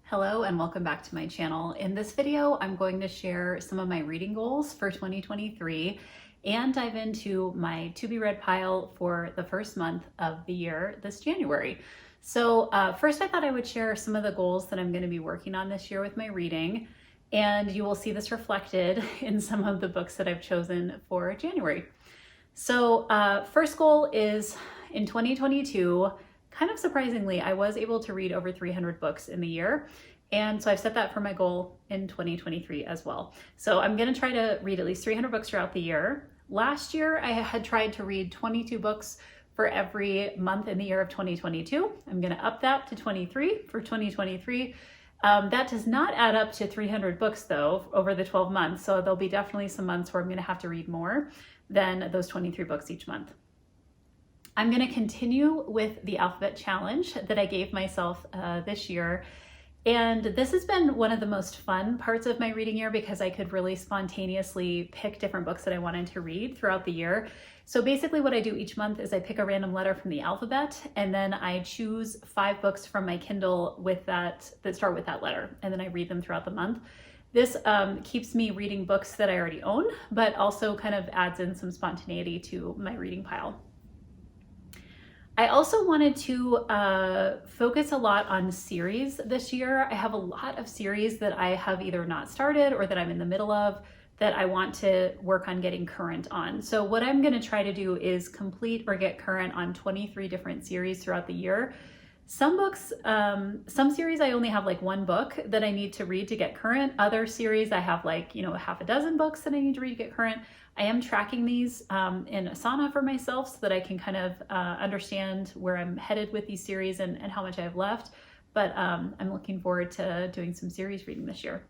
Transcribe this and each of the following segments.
Hello and welcome back to my channel. In this video, I'm going to share some of my reading goals for 2023 and dive into my to be read pile for the first month of the year, this January. So first I thought I would share some of the goals that I'm going to be working on this year with my reading, and you will see this reflected in some of the books that I've chosen for January. So first goal is in 2022, kind of surprisingly, I was able to read over 300 books in the year. And so I've set that for my goal in 2023 as well. So I'm going to try to read at least 300 books throughout the year. Last year, I had tried to read 22 books for every month in the year of 2022. I'm going to up that to 23 for 2023. That does not add up to 300 books though over the 12 months. So there'll be definitely some months where I'm going to have to read more than those 23 books each month. I'm going to continue with the alphabet challenge that I gave myself this year. And this has been one of the most fun parts of my reading year because I could really spontaneously pick different books that I wanted to read throughout the year. So basically what I do each month is I pick a random letter from the alphabet, and then I choose 5 books from my Kindle with that start with that letter, and then I read them throughout the month. This keeps me reading books that I already own, but also kind of adds in some spontaneity to my reading pile. I also wanted to focus a lot on series this year. I have a lot of series that I have either not started or that I'm in the middle of that I want to work on getting current on. So what I'm going to try to do is complete or get current on 23 different series throughout the year. Some books, some series I only have like one book that I need to read to get current. Other series I have like, half a dozen books that I need to read to get current. I am tracking these in Asana for myself so that I can kind of understand where I'm headed with these series and how much I have left. But I'm looking forward to doing some series reading this year.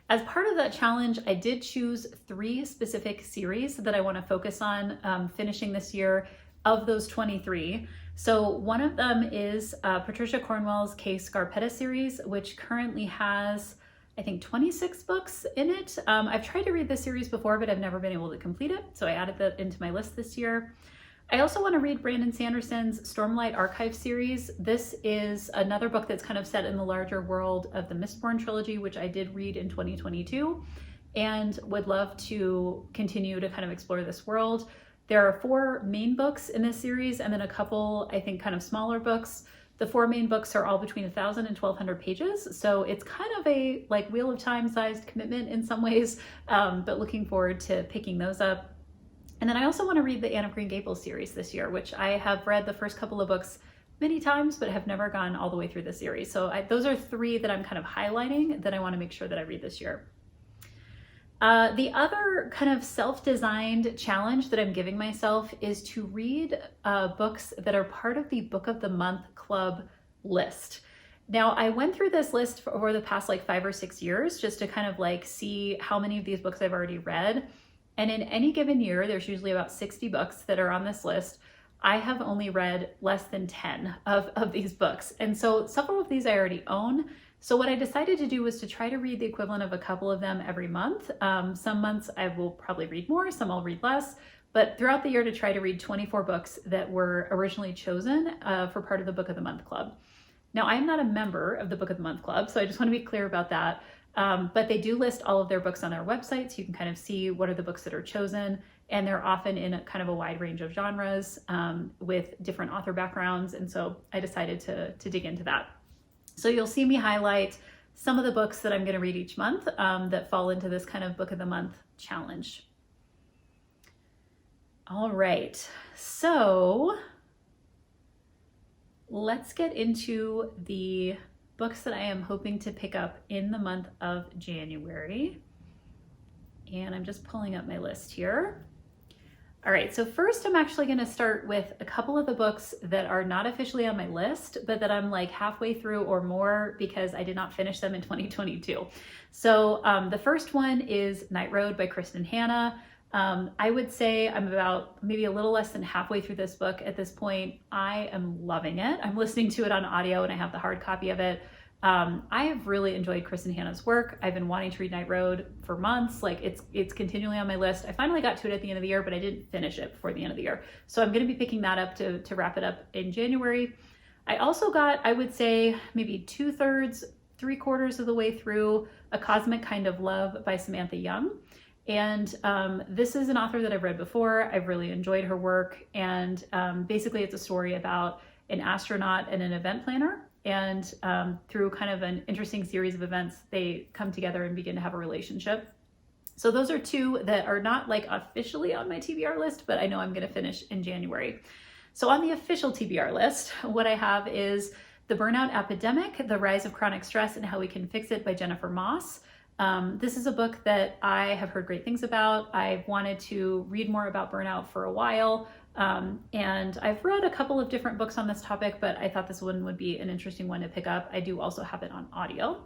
As part of that challenge, I did choose 3 specific series that I want to focus on finishing this year of those 23. So one of them is Patricia Cornwell's K. Scarpetta series, which currently has, I think, 26 books in it. I've tried to read this series before, but I've never been able to complete it. So I added that into my list this year. I also want to read Brandon Sanderson's Stormlight Archive series. This is another book that's kind of set in the larger world of the Mistborn trilogy, which I did read in 2022 and would love to continue to kind of explore this world. There are 4 main books in this series and then a couple, I think, kind of smaller books. The 4 main books are all between 1,000 and 1,200 pages. So it's kind of a like Wheel of Time sized commitment in some ways, but looking forward to picking those up. And then I also want to read the Anne of Green Gables series this year, which I have read the first couple of books many times, but have never gone all the way through the series. So those are 3 that I'm kind of highlighting that I want to make sure that I read this year. The other kind of self-designed challenge that I'm giving myself is to read books that are part of the Book of the Month Club list. Now, I went through this list over the past like 5 or 6 years just to kind of like see how many of these books I've already read. And in any given year, there's usually about 60 books that are on this list. I have only read less than 10 of these books. And so several of these I already own. So what I decided to do was to try to read the equivalent of a couple of them every month. Some months I will probably read more, some I'll read less, but throughout the year to try to read 24 books that were originally chosen for part of the Book of the Month Club. Now, I'm not a member of the Book of the Month Club, so I just want to be clear about that. But they do list all of their books on their website, so you can kind of see what are the books that are chosen, and they're often in a kind of a wide range of genres with different author backgrounds, and so I decided to dig into that. So you'll see me highlight some of the books that I'm going to read each month that fall into this kind of Book of the Month challenge. All right, so let's get into the books that I am hoping to pick up in the month of January. And I'm just pulling up my list here. All right, so first I'm actually going to start with a couple of the books that are not officially on my list, but that I'm like halfway through or more because I did not finish them in 2022. So the first one is Night Road by Kristen Hanna. I would say I'm about maybe a little less than halfway through this book at this point. I am loving it. I'm listening to it on audio and I have the hard copy of it. I have really enjoyed Kristen Hanna's work. I've been wanting to read Night Road for months. Like it's continually on my list. I finally got to it at the end of the year, but I didn't finish it before the end of the year. So I'm going to be picking that up to wrap it up in January. I also got, I would say, maybe 2/3, 3/4 of the way through A Cosmic Kind of Love by Samantha Young. And this is an author that I've read before. I've really enjoyed her work. And basically it's a story about an astronaut and an event planner. And through kind of an interesting series of events, they come together and begin to have a relationship. So those are two that are not like officially on my TBR list, but I know I'm going to finish in January. So on the official TBR list, what I have is The Burnout Epidemic, The Rise of Chronic Stress and How We Can Fix It by Jennifer Moss. This is a book that I have heard great things about. I've wanted to read more about burnout for a while. And I've read a couple of different books on this topic, but I thought this one would be an interesting one to pick up. I do also have it on audio.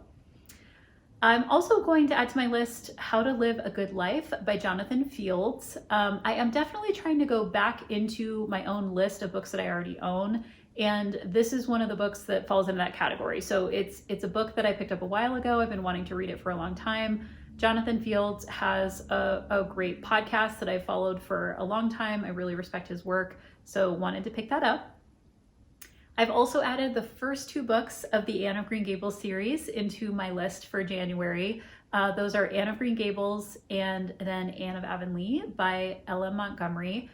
I'm also going to add to my list How to Live a Good Life by Jonathan Fields. I am definitely trying to go back into my own list of books that I already own. And this is one of the books that falls into that category. So it's a book that I picked up a while ago. I've been wanting to read it for a long time. Jonathan Fields has a great podcast that I've followed for a long time. I really respect his work, so wanted to pick that up. I've also added the first 2 books of the Anne of Green Gables series into my list for January. Those are Anne of Green Gables and then Anne of Avonlea by L.M. Montgomery.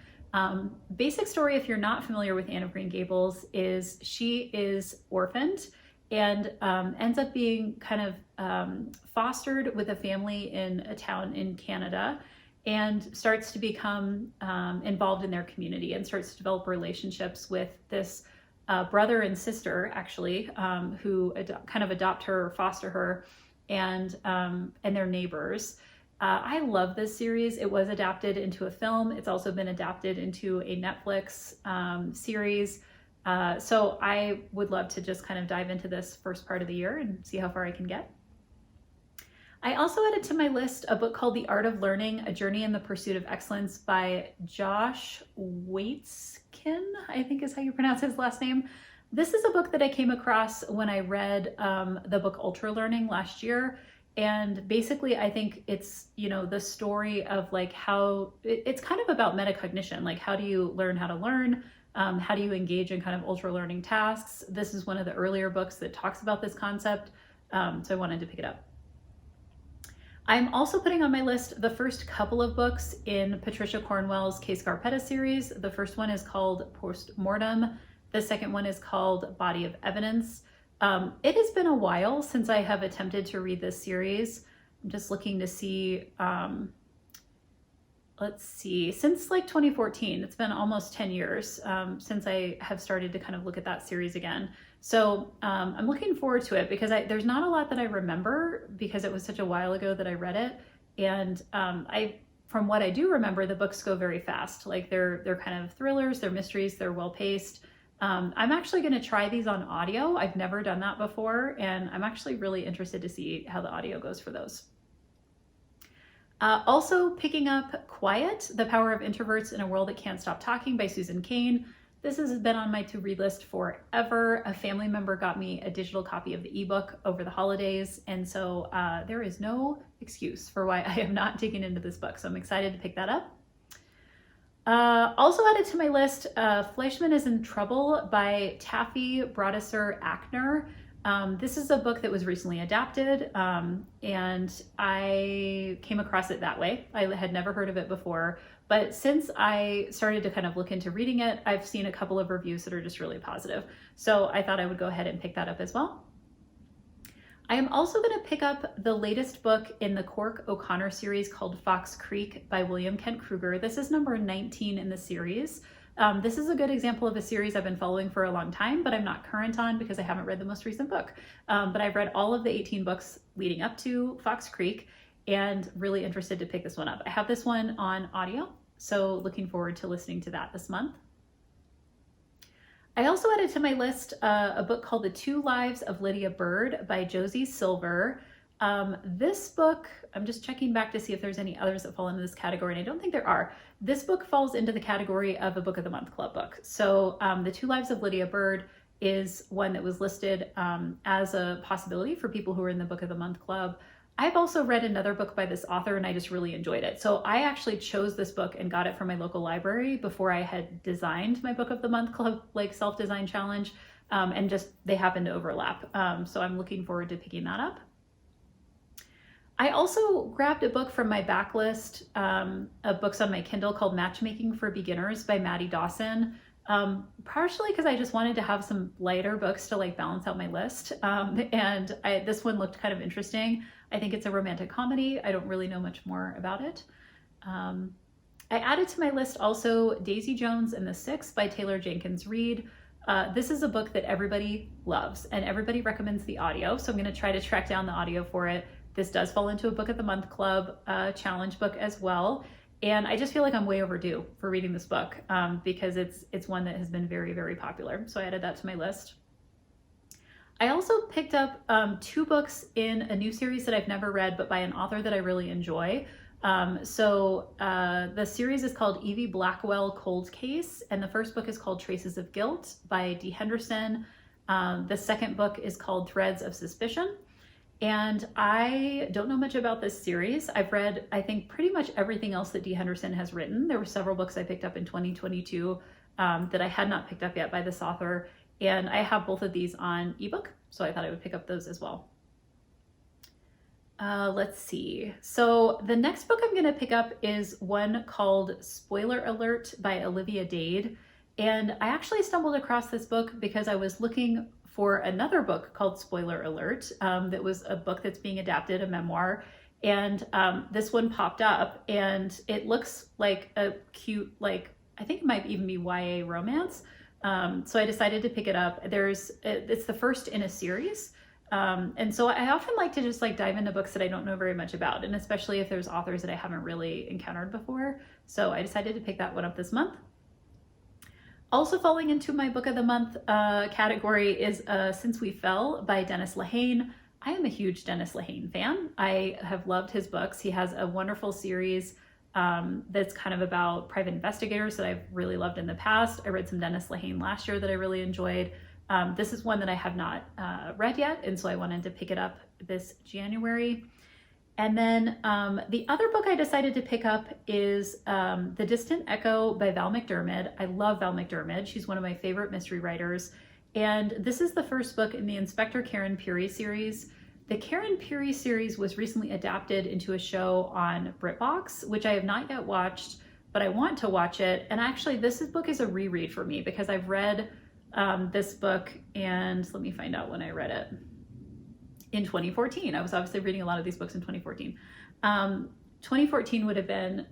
Basic story, if you're not familiar with Anne of Green Gables, is she is orphaned and ends up being kind of fostered with a family in a town in Canada and starts to become involved in their community and starts to develop relationships with this brother and sister, actually, who kind of adopt her or foster her, and their neighbors. I love this series. It was adapted into a film. It's also been adapted into a Netflix series. So I would love to just kind of dive into this first part of the year and see how far I can get. I also added to my list a book called The Art of Learning, A Journey in the Pursuit of Excellence by Josh Waitzkin, I think is how you pronounce his last name. This is a book that I came across when I read the book Ultra Learning last year. And basically, I think it's, the story of like how it's kind of about metacognition, like how do you learn how to learn? How do you engage in kind of ultra learning tasks? This is one of the earlier books that talks about this concept. So I wanted to pick it up. I'm also putting on my list the first couple of books in Patricia Cornwell's Kay Scarpetta series. The first one is called Postmortem. The second one is called Body of Evidence. It has been a while since I have attempted to read this series. I'm just looking to see, since like 2014, it's been almost 10 years since I have started to kind of look at that series again. So I'm looking forward to it because there's not a lot that I remember because it was such a while ago that I read it. And from what I do remember, the books go very fast. Like they're kind of thrillers, they're mysteries, they're well paced. I'm actually going to try these on audio. I've never done that before, and I'm actually really interested to see how the audio goes for those. Also picking up Quiet, The Power of Introverts in a World That Can't Stop Talking by Susan Cain. This has been on my to-read list forever. A family member got me a digital copy of the ebook over the holidays, and so there is no excuse for why I have not taken into this book, so I'm excited to pick that up. Also added to my list, Fleischman is in Trouble by Taffy Brodesser-Akner. This is a book that was recently adapted, and I came across it that way. I had never heard of it before, but since I started to kind of look into reading it, I've seen a couple of reviews that are just really positive. So I thought I would go ahead and pick that up as well. I am also going to pick up the latest book in the Cork O'Connor series called Fox Creek by William Kent Kruger. This is number 19 in the series. This is a good example of a series I've been following for a long time, but I'm not current on because I haven't read the most recent book. But I've read all of the 18 books leading up to Fox Creek and really interested to pick this one up. I have this one on audio, so looking forward to listening to that this month. I also added to my list a book called The Two Lives of Lydia Bird by Josie Silver. This book, I'm just checking back to see if there's any others that fall into this category, and I don't think there are. This book falls into the category of a Book of the Month Club book. So The Two Lives of Lydia Bird is one that was listed as a possibility for people who are in the Book of the Month Club. I've also read another book by this author and I just really enjoyed it. So I actually chose this book and got it from my local library before I had designed my Book of the Month Club, like self-design challenge. and just they happen to overlap. So I'm looking forward to picking that up. I also grabbed a book from my backlist of books on my Kindle called Matchmaking for Beginners by Maddie Dawson. Partially because I just wanted to have some lighter books to like balance out my list. This one looked kind of interesting. I think it's a romantic comedy. I don't really know much more about it. I added to my list also Daisy Jones and the Six by Taylor Jenkins Reid. This is a book that everybody loves and everybody recommends the audio. So I'm going to try to track down the audio for it. This does fall into a Book of the Month Club challenge book as well. And I just feel like I'm way overdue for reading this book because it's one that has been very, very popular. So I added that to my list. I also picked up 2 books in a new series that I've never read, but by an author that I really enjoy. The series is called Evie Blackwell Cold Case, and the first book is called Traces of Guilt by Dee Henderson. The second book is called Threads of Suspicion. And I don't know much about this series. I've read, I think, pretty much everything else that Dee Henderson has written. There were several books I picked up in 2022 that I had not picked up yet by this author. And I have both of these on ebook, so I thought I would pick up those as well. Let's see. So the next book I'm going to pick up is one called Spoiler Alert by Olivia Dade. And I actually stumbled across this book because I was looking for another book called Spoiler Alert that was a book that's being adapted, a memoir. And this one popped up and it looks like a cute, like, I think it might even be YA romance. So I decided to pick it up. It's the first in a series. And so I often like to just like dive into books that I don't know very much about, and especially if there's authors that I haven't really encountered before. So I decided to pick that one up this month. Also falling into my Book of the Month category is Since We Fell by Dennis Lehane. I am a huge Dennis Lehane fan. I have loved his books. He has a wonderful series that's kind of about private investigators that I've really loved in the past. I read some Dennis Lehane last year that I really enjoyed. This is one that I have not read yet, and so I wanted to pick it up this January. And then the other book I decided to pick up is The Distant Echo by Val McDermid. I love Val McDermid. She's one of my favorite mystery writers. And this is the first book in the Inspector Karen Pirie series. The Karen Pirie series was recently adapted into a show on BritBox, which I have not yet watched, but I want to watch it. And actually, this book is a reread for me because I've read this book, and let me find out when I read it. In 2014. I was obviously reading a lot of these books in 2014. 2014 would have been,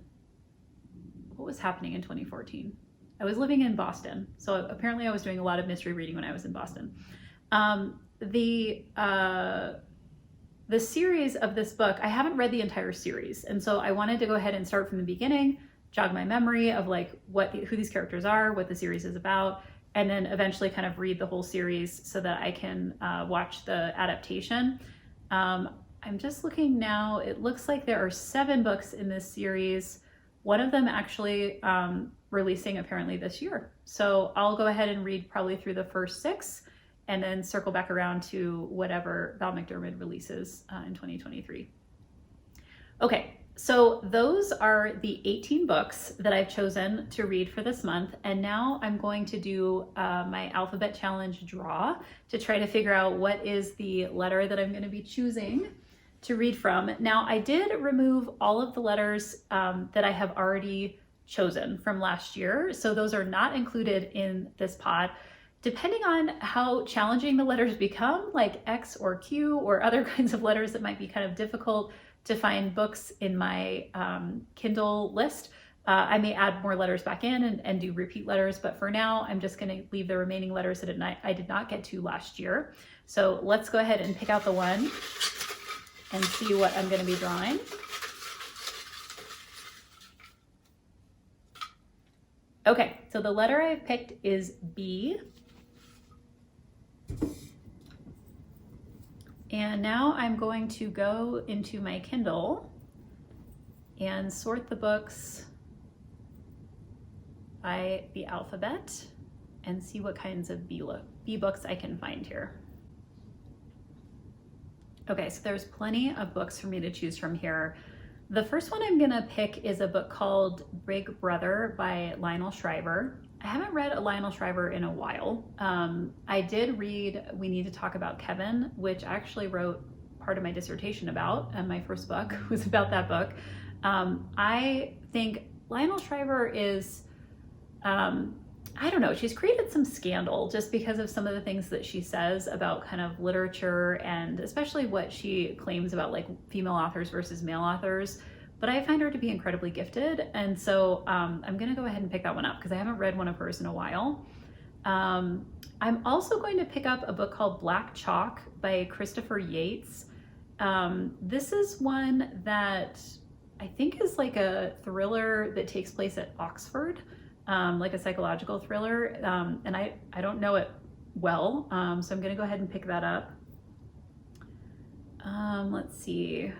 what was happening in 2014? I was living in Boston. So apparently I was doing a lot of mystery reading when I was in Boston. The series of this book, I haven't read the entire series. And so I wanted to go ahead and start from the beginning, jog my memory of like who these characters are, what the series is about, and then eventually kind of read the whole series so that I can watch the adaptation. I'm just looking now. It looks like there are 7 books in this series. One of them actually releasing apparently this year. So I'll go ahead and read probably through the first 6 and then circle back around to whatever Val McDermid releases in 2023. Okay. So those are the 18 books that I've chosen to read for this month. And now I'm going to do my alphabet challenge draw to try to figure out what is the letter that I'm going to be choosing to read from. Now, I did remove all of the letters that I have already chosen from last year. So those are not included in this pod. Depending on how challenging the letters become, like X or Q or other kinds of letters that might be kind of difficult to find books in my Kindle list, I may add more letters back in and do repeat letters, but for now, I'm just gonna leave the remaining letters that I did not get to last year. So let's go ahead and pick out the one and see what I'm gonna be drawing. Okay, so the letter I've picked is B. And now I'm going to go into my Kindle and sort the books by the alphabet and see what kinds of B books I can find here. Okay, so there's plenty of books for me to choose from here. The first one I'm gonna pick is a book called Big Brother by Lionel Shriver. I haven't read a Lionel Shriver in a while. I did read We Need to Talk About Kevin, which I actually wrote part of my dissertation about, and my first book was about that book. I think Lionel Shriver is, I don't know, she's created some scandal just because of some of the things that she says about kind of literature and especially what she claims about like female authors versus male authors. But I find her to be incredibly gifted. And so I'm going to go ahead and pick that one up because I haven't read one of hers in a while. I'm also going to pick up a book called Black Chalk by Christopher Yates. This is one that I think is like a thriller that takes place at Oxford. Like a psychological thriller, and I don't know it well, so I'm gonna go ahead and pick that up. Let's see.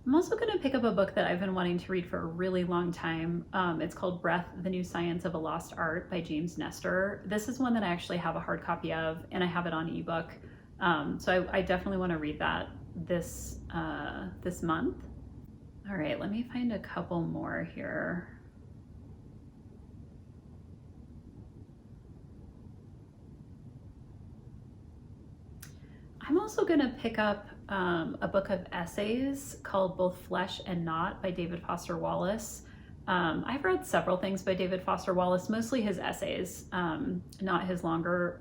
I'm also gonna pick up a book that I've been wanting to read for a really long time. It's called Breath, The New Science of a Lost Art by James Nestor. This is one that I actually have a hard copy of, and I have it on ebook, so I definitely want to read that this month. All right, let me find a couple more here. I'm also going to pick up a book of essays called Both Flesh and Not by David Foster Wallace. I've read several things by David Foster Wallace, mostly his essays, not his longer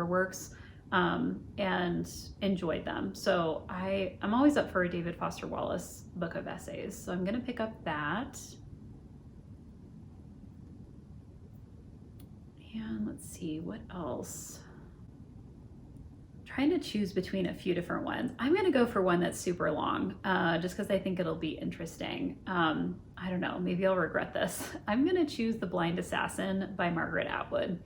works, and enjoyed them. So I'm always up for a David Foster Wallace book of essays. So I'm going to pick up that. And let's see, what else? Trying to choose between a few different ones. I'm going to go for one that's super long, just because I think it'll be interesting. I don't know, maybe I'll regret this. I'm going to choose The Blind Assassin by Margaret Atwood,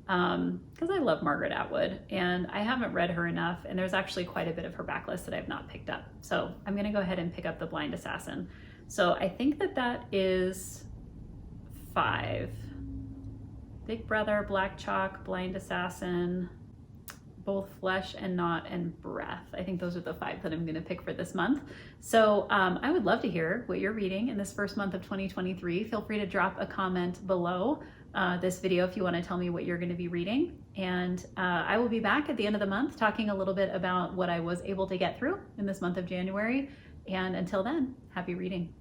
because I love Margaret Atwood, and I haven't read her enough, and there's actually quite a bit of her backlist that I've not picked up. So I'm going to go ahead and pick up The Blind Assassin. So I think that is 5. Big Brother, Black Chalk, Blind Assassin, Both Flesh and Not, and Breath. I think those are the 5 that I'm going to pick for this month. So I would love to hear what you're reading in this first month of 2023. Feel free to drop a comment below this video if you want to tell me what you're going to be reading. And I will be back at the end of the month talking a little bit about what I was able to get through in this month of January. And until then, happy reading.